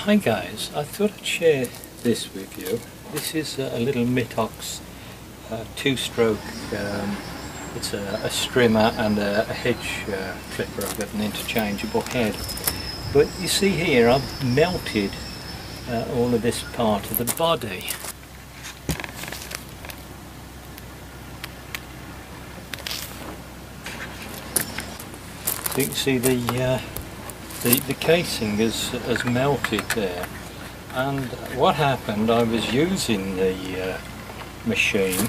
Hi guys, I thought I'd share this with you. This is a little Mitox two-stroke, it's a strimmer and a hedge clipper. I've got an interchangeable head. But you see here I've melted all of this part of the body. So you can see the casing has melted there, and what happened, I was using the machine,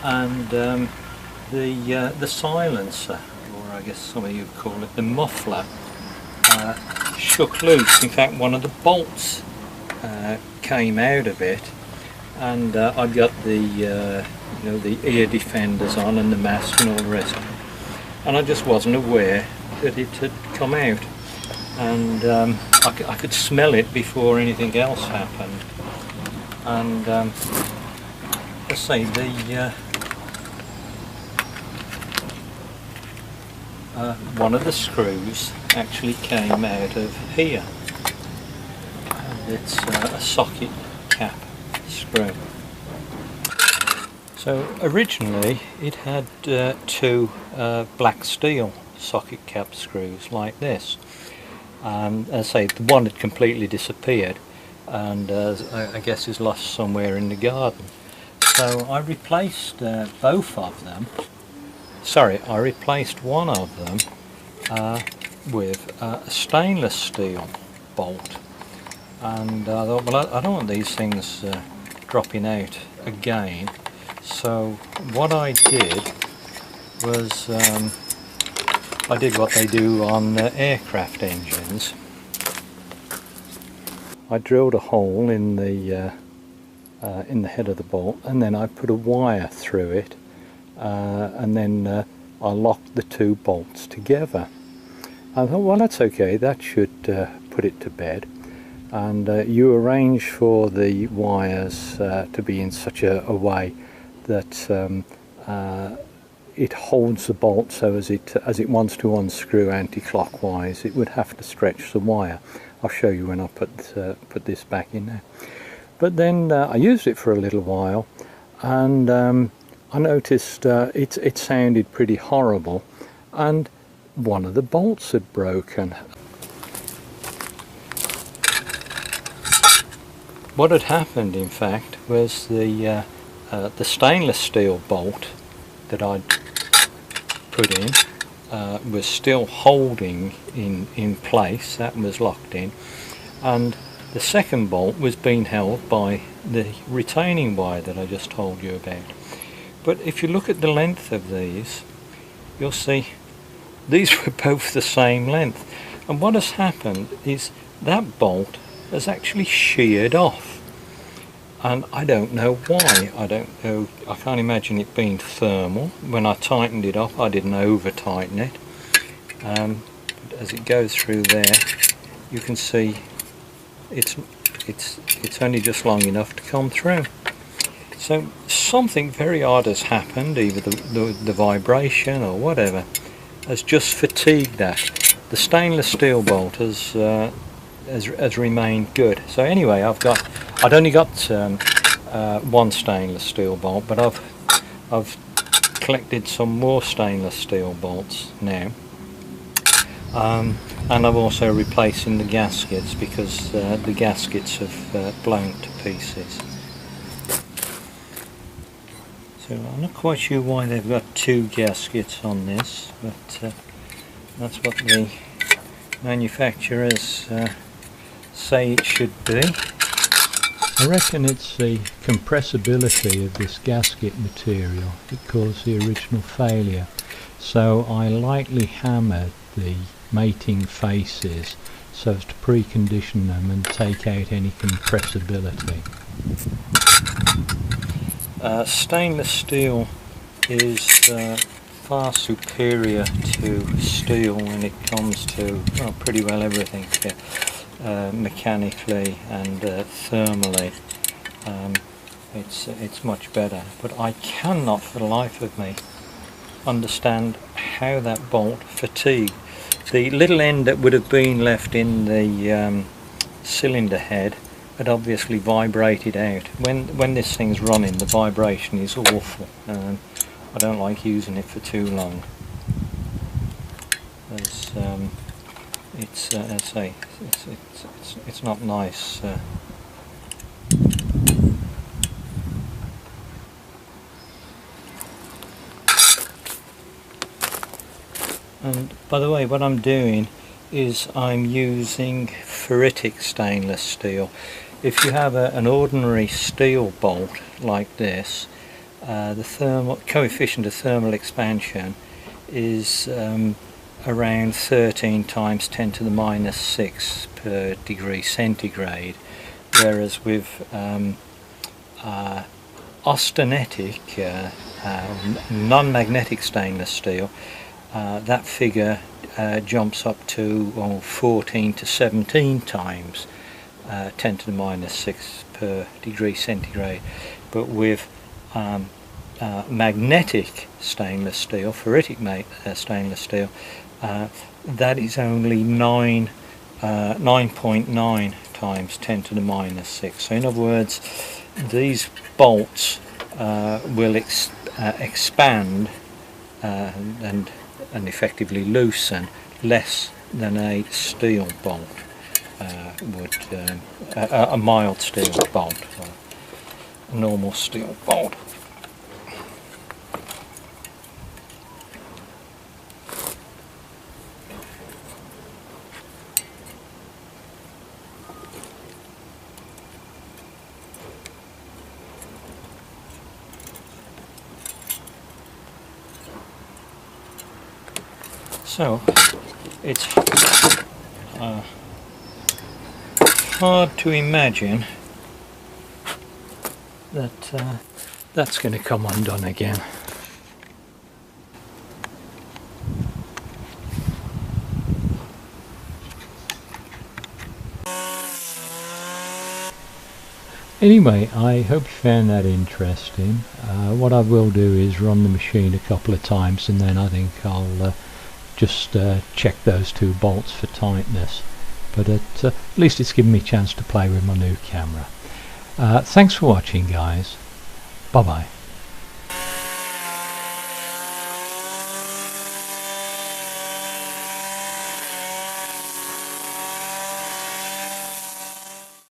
and the silencer, or I guess some of you call it the muffler, shook loose. In fact, one of the bolts came out of it, and I got the the ear defenders on and the mask and all the rest, and I just wasn't aware that it had come out. And I could smell it before anything else happened. And let's say one of the screws actually came out of here, and it's a socket cap screw. So originally it had two black steel socket cap screws like this. As I say, the one had completely disappeared, and I guess is lost somewhere in the garden. So I replaced both of them. Sorry, I replaced one of them with a stainless steel bolt. And I thought, well, I don't want these things dropping out again. So what I did was I did what they do on aircraft engines. I drilled a hole in the head of the bolt, and then I put a wire through it, and then I locked the two bolts together. I thought, well, that's okay, that should put it to bed. And you arrange for the wires to be in such a way that it holds the bolt, so as it wants to unscrew anti-clockwise, it would have to stretch the wire. I'll show you when I put this back in there. But then I used it for a little while, and I noticed it sounded pretty horrible, and one of the bolts had broken. What had happened, in fact, was the stainless steel bolt that I'd put in was still holding in place. That was locked in, and the second bolt was being held by the retaining wire that I just told you about. But if you look at the length of these, you'll see these were both the same length, and what has happened is that bolt has actually sheared off. And I don't know why. I don't know. I can't imagine it being thermal. When I tightened it up, I didn't over tighten it. But as it goes through there, you can see it's only just long enough to come through. So something very odd has happened. Either the vibration or whatever has just fatigued that. The stainless steel bolt has remained good. So anyway, I'd only got one stainless steel bolt, but I've collected some more stainless steel bolts now, and I'm also replacing the gaskets because the gaskets have blown to pieces. So I'm not quite sure why they've got two gaskets on this, but that's what the manufacturers say it should be. I reckon it's the compressibility of this gasket material that caused the original failure. So I lightly hammered the mating faces so as to precondition them and take out any compressibility. Stainless steel is far superior to steel when it comes to pretty well everything. Mechanically and thermally, it's much better. But I cannot for the life of me understand how that bolt fatigued. The little end that would have been left in the cylinder head had obviously vibrated out. When this thing's running, the vibration is awful. I don't like using it for too long, as it's as I say, it's not nice. And by the way, what I'm doing is I'm using ferritic stainless steel. If you have an ordinary steel bolt like this, the coefficient of thermal expansion is around 13 times 10 to the minus 6 per degree centigrade, whereas with austenitic non-magnetic stainless steel, that figure jumps up to 14 to 17 times 10 to the minus 6 per degree centigrade. But with magnetic stainless steel, ferritic stainless steel, that is only 9.9 times 10 to the minus 6. So in other words, these bolts will expand and effectively loosen less than a steel bolt would, a mild steel bolt, a normal steel bolt. So it's hard to imagine that that's going to come undone again. Anyway, I hope you found that interesting. What I will do is run the machine a couple of times, and then I think I'll just check those two bolts for tightness. But at least it's given me a chance to play with my new camera. Thanks for watching, guys. Bye bye.